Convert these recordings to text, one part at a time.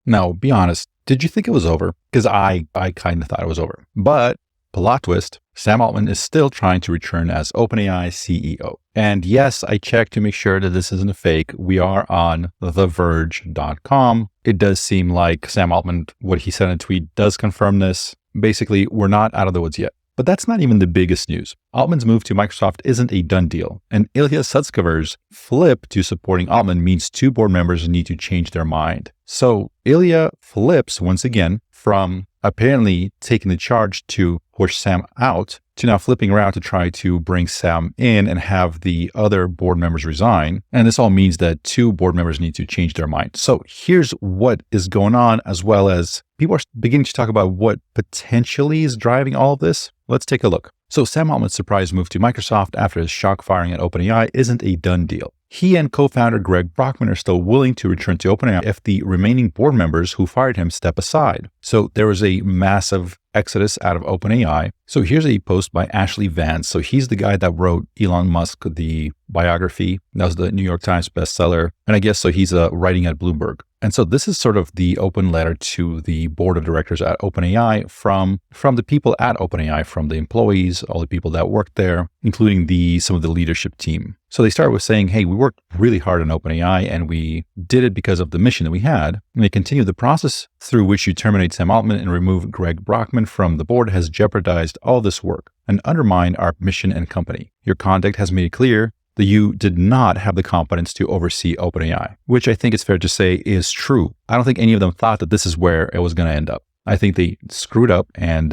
Now, be honest, did you think it was over? Because I kind of thought it was over. But plot twist, Sam Altman is still trying to return as OpenAI CEO. And yes, I checked to make sure that this isn't a fake. We are on theverge.com. It does seem like Sam Altman, what he said in a tweet, does confirm this. Basically, we're not out of the woods yet. But that's not even the biggest news. Altman's move to Microsoft isn't a done deal, and Ilya Sutskever's flip to supporting Altman means two board members need to change their mind. So Ilya flips once again from apparently taking the charge to push Sam out to now flipping around to try to bring Sam in and have the other board members resign. And this all means that two board members need to change their mind. So here's what is going on, as well as people are beginning to talk about what potentially is driving all of this. Let's take a look. So Sam Altman's surprise move to Microsoft after his shock firing at OpenAI isn't a done deal. He and co-founder Greg Brockman are still willing to return to OpenAI if the remaining board members who fired him step aside. So there was a massive exodus out of OpenAI. So here's a post by Ashley Vance. So he's the guy that wrote Elon Musk, the biography. That was the New York Times bestseller. And I guess so he's writing at Bloomberg. And so this is sort of the open letter to the board of directors at OpenAI from the people at OpenAI, from the employees, all the people that worked there, including some of the leadership team. So they start with saying, hey, we worked really hard on OpenAI and we did it because of the mission that we had. And they continue the process through which you terminate Sam Altman and remove Greg Brockman from the board has jeopardized all this work and undermined our mission and company. Your conduct has made it clear that you did not have the competence to oversee OpenAI, which I think it's fair to say is true. I don't think any of them thought that this is where it was going to end up. I think they screwed up and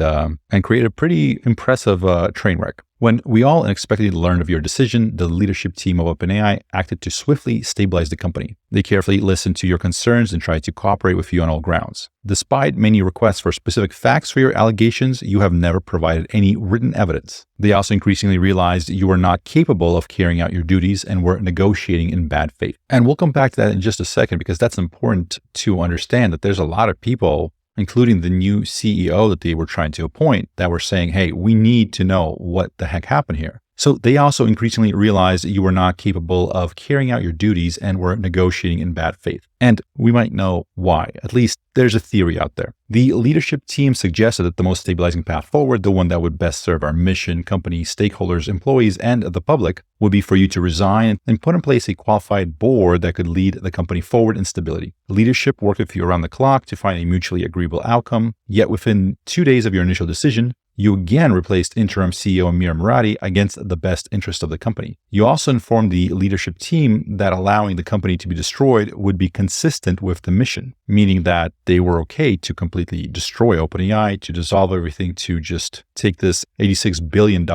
created a pretty impressive train wreck. When we all unexpectedly learned of your decision, the leadership team of OpenAI acted to swiftly stabilize the company. They carefully listened to your concerns and tried to cooperate with you on all grounds. Despite many requests for specific facts for your allegations, you have never provided any written evidence. They also increasingly realized you were not capable of carrying out your duties and were negotiating in bad faith. And we'll come back to that in just a second, because that's important to understand that there's a lot of people, including the new CEO that they were trying to appoint, that were saying, hey, we need to know what the heck happened here. So they also increasingly realized that you were not capable of carrying out your duties and were negotiating in bad faith. And we might know why. At least there's a theory out there. The leadership team suggested that the most stabilizing path forward, the one that would best serve our mission, company, stakeholders, employees, and the public, would be for you to resign and put in place a qualified board that could lead the company forward in stability. Leadership worked with you around the clock to find a mutually agreeable outcome, yet within 2 days of your initial decision, you again replaced interim CEO Amir Murati against the best interest of the company. You also informed the leadership team that allowing the company to be destroyed would be consistent with the mission, meaning that they were okay to completely destroy OpenAI, to dissolve everything, to just take this $86 billion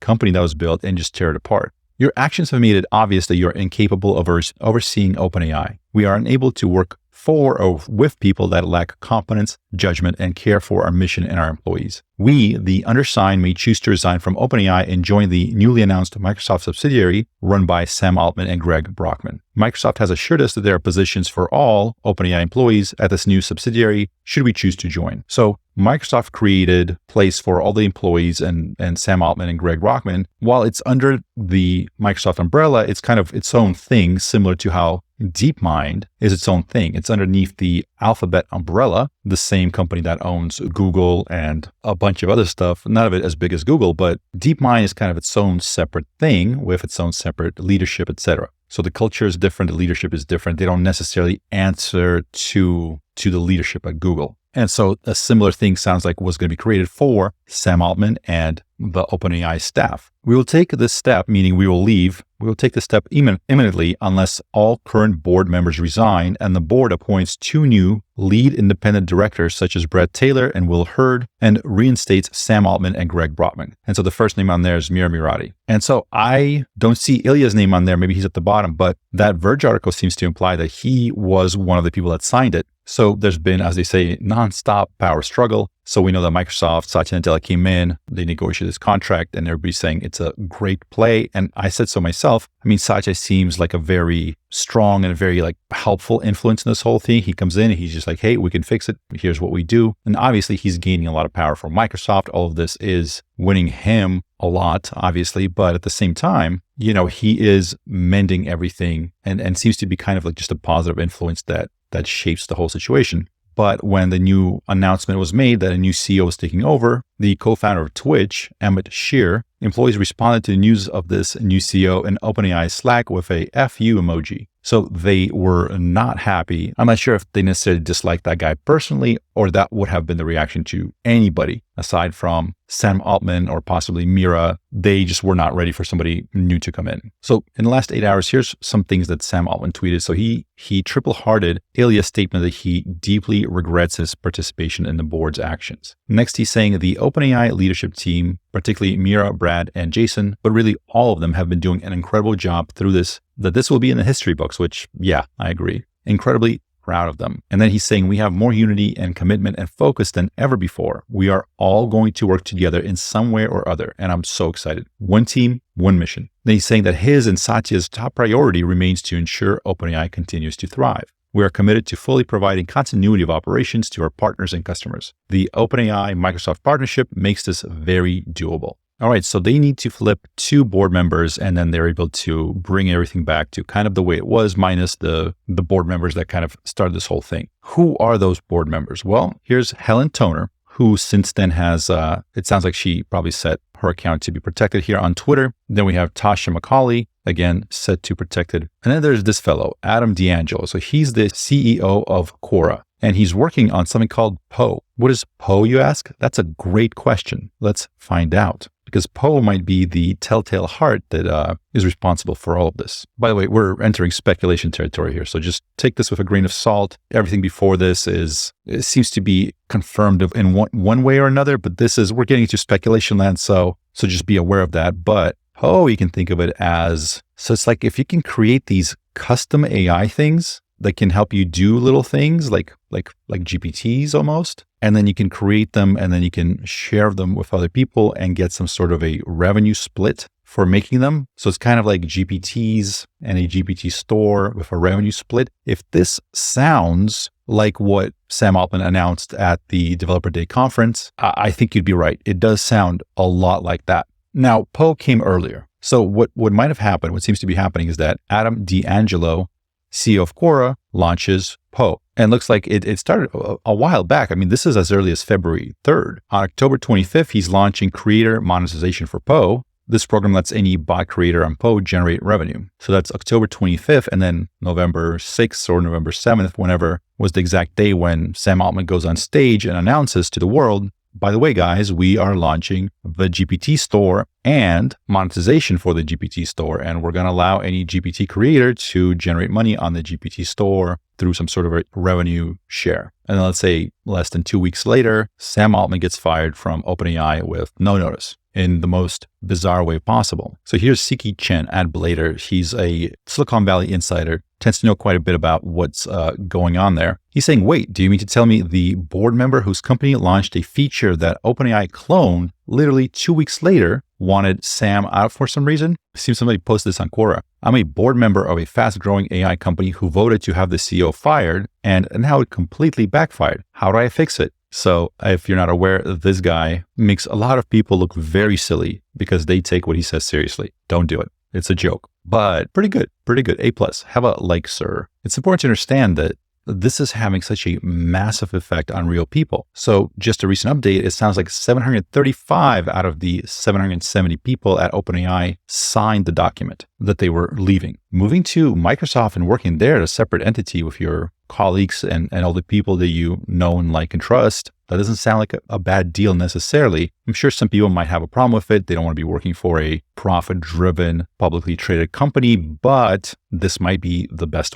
company that was built and just tear it apart. Your actions have made it obvious that you're incapable of overseeing OpenAI. We are unable to work for or with people that lack competence, judgment, and care for our mission and our employees. We, the undersigned, may choose to resign from OpenAI and join the newly announced Microsoft subsidiary run by Sam Altman and Greg Brockman. Microsoft has assured us that there are positions for all OpenAI employees at this new subsidiary should we choose to join. So Microsoft created a place for all the employees and Sam Altman and Greg Brockman. While it's under the Microsoft umbrella, it's kind of its own thing, similar to how DeepMind is its own thing. It's underneath the Alphabet umbrella, the same company that owns Google and a bunch of other stuff. None of it as big as Google, but DeepMind is kind of its own separate thing with its own separate leadership, etc. So the culture is different, the leadership is different. They don't necessarily answer to the leadership at Google. And so a similar thing sounds like was going to be created for Sam Altman and the OpenAI staff. We will take this step, meaning we will leave. We will take this step imminently unless all current board members resign and the board appoints 2 new lead independent directors such as Brett Taylor and Will Hurd and reinstates Sam Altman and Greg Brockman. And so the first name on there is Mir Murati. And so I don't see Ilya's name on there. Maybe he's at the bottom, but that Verge article seems to imply that he was one of the people that signed it. So there's been, as they say, nonstop power struggle. So we know that Microsoft, Satya Nadella came in, they negotiated this contract, and everybody's saying it's a great play. And I said so myself. I mean, Satya seems like a very strong and a very helpful influence in this whole thing. He comes in and he's just like, hey, we can fix it. Here's what we do. And obviously he's gaining a lot of power from Microsoft. All of this is winning him a lot, obviously. But at the same time, he is mending everything and seems to be kind of like just a positive influence that that shapes the whole situation. But when the new announcement was made that a new CEO was taking over, the co-founder of Twitch, Emmett Shear, employees responded to the news of this new CEO in OpenAI Slack with a FU emoji. So they were not happy. I'm not sure if they necessarily disliked that guy personally, or that would have been the reaction to anybody aside from Sam Altman or possibly Mira. They just were not ready for somebody new to come in. So in the last 8 hours, here's some things that Sam Altman tweeted. So he triple-hearted Ilya's statement that he deeply regrets his participation in the board's actions. Next, he's saying the OpenAI leadership team, particularly Mira, Brad, and Jason, but really all of them have been doing an incredible job through this, that this will be in the history books, which, yeah, I agree. Incredibly proud of them. And then he's saying we have more unity and commitment and focus than ever before. We are all going to work together in some way or other. And I'm so excited. One team, one mission. Then he's saying that his and Satya's top priority remains to ensure OpenAI continues to thrive. We are committed to fully providing continuity of operations to our partners and customers. The OpenAI-Microsoft partnership makes this very doable. All right, so they need to flip 2 board members, and then they're able to bring everything back to kind of the way it was, minus the board members that kind of started this whole thing. Who are those board members? Well, here's Helen Toner, who since then has, it sounds like she probably set her account to be protected here on Twitter. Then we have Tasha McCauley, again, set to protected. And then there's this fellow, Adam D'Angelo. So he's the CEO of Quora, and he's working on something called Poe. What is Poe, you ask? That's a great question. Let's find out. Because Poe might be the telltale heart that is responsible for all of this. By the way, we're entering speculation territory here, so just take this with a grain of salt. Everything before this it seems to be confirmed in one way or another, but we're getting into speculation land, so just be aware of that. But Poe, you can think of it as, so it's like if you can create these custom AI things that can help you do little things like GPTs almost, and then you can create them and then you can share them with other people and get some sort of a revenue split for making them. So it's kind of like GPTs and a GPT store with a revenue split. If this sounds like what Sam Altman announced at the Developer Day conference, I think you'd be right. It does sound a lot like that. Now, Poe came earlier. So what might have happened, what seems to be happening is that Adam D'Angelo, CEO of Quora, launches Poe. And looks like it started a while back. I mean, this is as early as February 3rd. On October 25th, he's launching creator monetization for Poe. This program lets any bot creator on Poe generate revenue. So that's October 25th, and then November 6th or November 7th, whenever was the exact day when Sam Altman goes on stage and announces to the world, by the way, guys, we are launching the GPT store and monetization for the GPT store. And we're going to allow any GPT creator to generate money on the GPT store through some sort of a revenue share. And then let's say less than 2 weeks later, Sam Altman gets fired from OpenAI with no notice in the most bizarre way possible. So here's Siki Chen at Blader. He's a Silicon Valley insider, tends to know quite a bit about what's going on there. He's saying, wait, do you mean to tell me the board member whose company launched a feature that OpenAI cloned literally 2 weeks later wanted Sam out for some reason? Seems somebody posted this on Quora. I'm a board member of a fast-growing AI company who voted to have the CEO fired, and now it completely backfired. How do I fix it? So if you're not aware, this guy makes a lot of people look very silly because they take what he says seriously. Don't do it. It's a joke, but pretty good. A+. Have a like, sir. It's important to understand that this is having such a massive effect on real people. So just a recent update, it sounds like 735 out of the 770 people at OpenAI signed the document that they were leaving. Moving to Microsoft and working there at a separate entity with your colleagues and all the people that you know and like and trust, that doesn't sound like a bad deal necessarily. I'm sure some people might have a problem with it. They don't want to be working for a profit-driven, publicly traded company, but this might be the best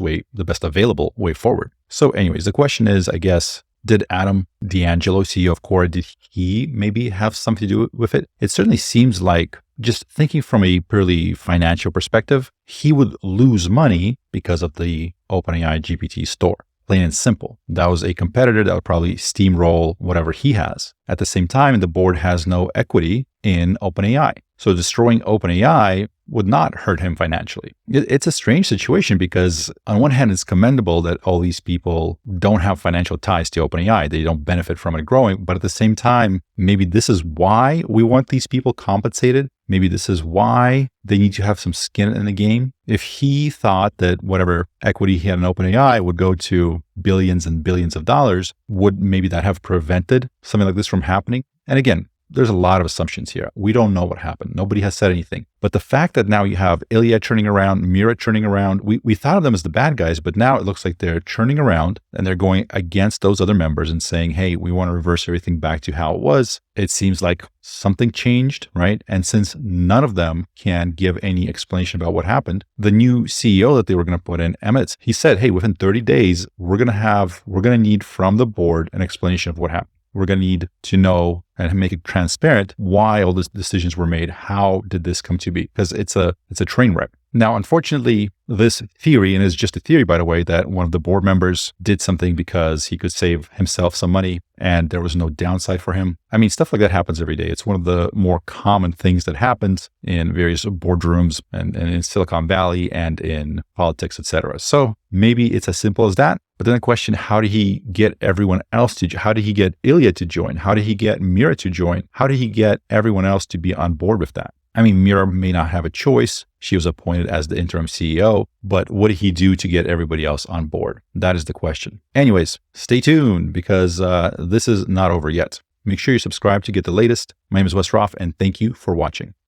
available way forward. So anyways, the question is, I guess, did Adam D'Angelo, CEO of Quora, did he maybe have something to do with it? It certainly seems like, just thinking from a purely financial perspective, he would lose money because of the OpenAI GPT store. Plain and simple. That was a competitor that would probably steamroll whatever he has. At the same time, the board has no equity in OpenAI. So destroying OpenAI would not hurt him financially. It's a strange situation because on one hand, it's commendable that all these people don't have financial ties to OpenAI. They don't benefit from it growing. But at the same time, maybe this is why we want these people compensated maybe this is why they need to have some skin in the game. If he thought that whatever equity he had in OpenAI would go to billions and billions of dollars, would maybe that have prevented something like this from happening? And again, there's a lot of assumptions here. We don't know what happened. Nobody has said anything. But the fact that now you have Ilya turning around, Mira turning around, we thought of them as the bad guys, but now it looks like they're turning around and they're going against those other members and saying, hey, we want to reverse everything back to how it was. It seems like something changed, right? And since none of them can give any explanation about what happened, the new CEO that they were going to put in, Emmett, he said, hey, within 30 days, we're going to need from the board an explanation of what happened. We're going to need to know and make it transparent why all these decisions were made. How did this come to be? Because it's a train wreck. Now, unfortunately, this theory, and it's just a theory, by the way, that one of the board members did something because he could save himself some money and there was no downside for him. I mean, stuff like that happens every day. It's one of the more common things that happens in various boardrooms and in Silicon Valley and in politics, etc. So maybe it's as simple as that. But then the question, how did he get everyone else how did he get Ilya to join? How did he get Mira to join? How did he get everyone else to be on board with that? I mean, Mira may not have a choice. She was appointed as the interim CEO, but what did he do to get everybody else on board? That is the question. Anyways, stay tuned because this is not over yet. Make sure you subscribe to get the latest. My name is Wes Roth, and thank you for watching.